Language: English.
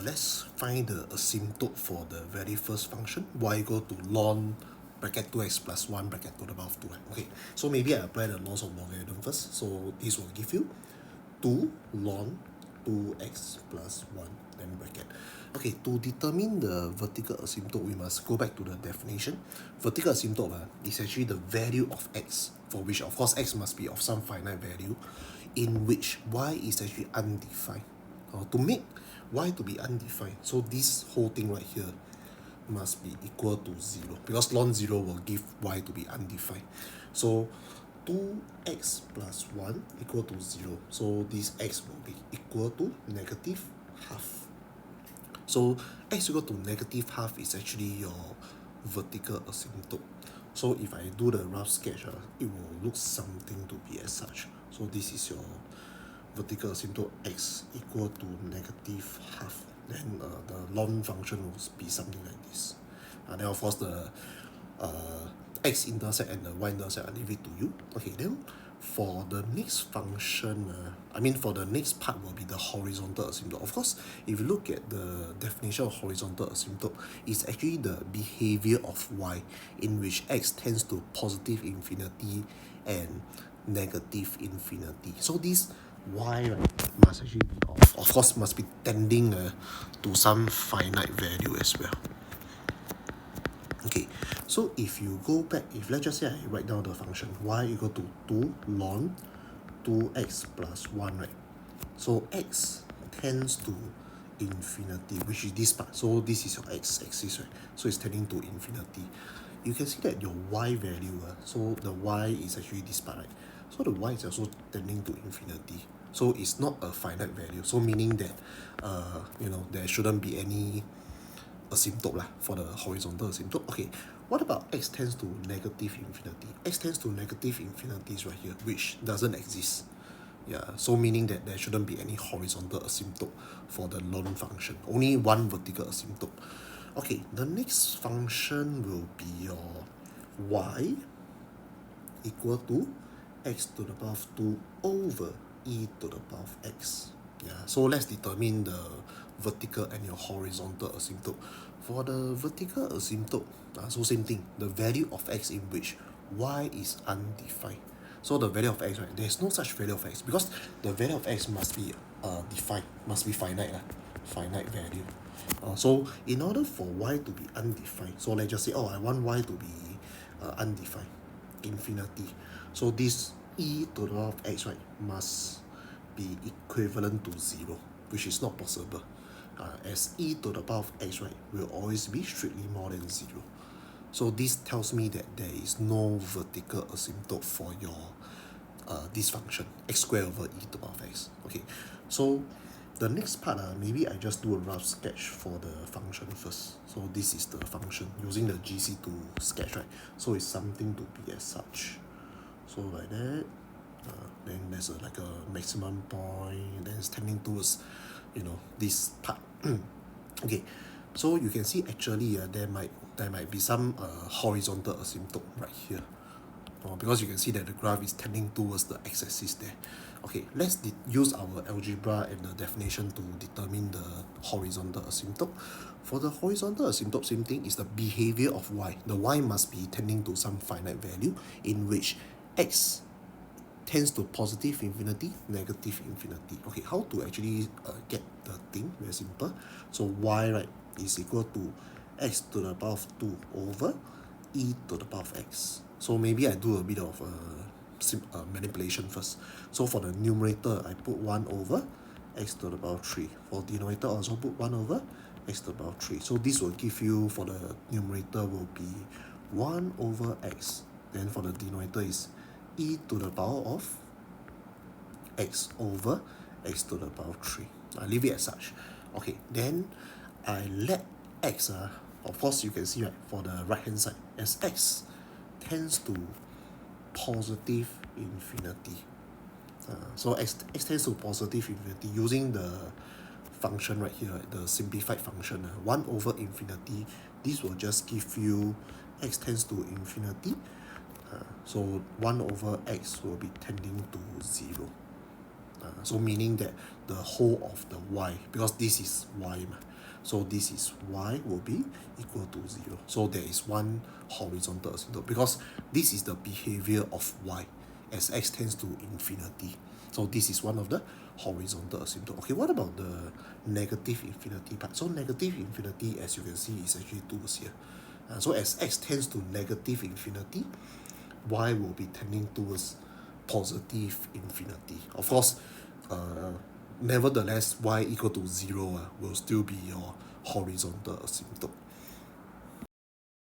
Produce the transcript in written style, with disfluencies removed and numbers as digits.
let's find the asymptote for the very first function, y equal to ln bracket 2x plus 1 bracket to the power of 2. Okay, so maybe I apply the laws of logarithm first. So this will give you 2 ln 2x plus 1 then bracket. Okay, to determine the vertical asymptote, we must go back to the definition. Vertical asymptote is actually the value of x, for which of course x must be of some finite value, in which y is actually undefined. To make y to be undefined, so this whole thing right here must be equal to 0, because ln 0 will give y to be undefined. So 2x plus 1 equal to 0. So this x will be equal to negative half. So x equal to negative half is actually your vertical asymptote. So if I do the rough sketch, it will look something to be as such. So this is your vertical asymptote, x equal to negative half. Then the ln function will be something like this. Then of course the x-intercept and the y-intercept, I leave it to you. Okay, then for the next function, for the next part will be the horizontal asymptote. Of course, if you look at the definition of horizontal asymptote, it's actually the behavior of y in which x tends to positive infinity and negative infinity. So this y must actually be of course must be tending to some finite value as well. Okay, so if you go back, if let's just say I write down the function y equal to 2 ln 2x plus 1, right? So x tends to infinity, which is this part. So this is your x-axis, right? So it's tending to infinity. You can see that your y value, so the y is actually this part, right? So the y is also tending to infinity. So it's not a finite value. So meaning that, there shouldn't be any asymptote for the horizontal asymptote. Okay, what about x tends to negative infinity? X tends to negative infinity is right here, which doesn't exist. Yeah, so meaning that there shouldn't be any horizontal asymptote for the ln function. Only one vertical asymptote. Okay, the next function will be your y equal to x to the power of 2 over e to the power of x. Yeah, so let's determine the vertical and your horizontal asymptote. For the vertical asymptote, so same thing, the value of x in which y is undefined. So the value of x, right, there's no such value of x, because the value of x must be defined, must be finite, finite value. So in order for y to be undefined, so let's just say, I want y to be undefined, infinity. So this e to the power of x, right, must be equivalent to 0, which is not possible, as e to the power of x, right, will always be strictly more than 0. So this tells me that there is no vertical asymptote for your this function, x squared over e to the power of x. Okay, so the next part, maybe I just do a rough sketch for the function first. So this is the function using the GC to sketch, right? So it's something to be as such. So like that, then there's like a maximum point, then it's tending towards, this part. Okay, so you can see actually there might be some horizontal asymptote right here, because you can see that the graph is tending towards the x-axis there. Okay, let's use our algebra and the definition to determine the horizontal asymptote. For the horizontal asymptote, same thing, is the behavior of y. The y must be tending to some finite value in which x tends to positive infinity, negative infinity. Okay, how to actually get the thing? Very simple. So y, right, is equal to x to the power of 2 over e to the power of x. So maybe I do a bit of manipulation first. So for the numerator, I put 1 over x to the power of 3. For denominator, also put 1 over x to the power of 3. So this will give you, for the numerator, will be 1 over x. Then for the denominator is e to the power of x over x to the power of 3. I leave it as such. Okay, then I let x, of course you can see, right, for the right hand side, as x tends to positive infinity. So x tends to positive infinity using the function right here, the simplified function, 1 over infinity. This will just give you x tends to infinity. So 1 over x will be tending to 0. So meaning that the whole of the y, because this is y, so this is y will be equal to 0. So there is one horizontal asymptote because this is the behavior of y as x tends to infinity. So this is one of the horizontal asymptote. Okay, what about the negative infinity part? So negative infinity, as you can see, is actually 2 here. So as x tends to negative infinity, y will be tending towards positive infinity. Of course, nevertheless, y equal to 0 will still be your horizontal asymptote.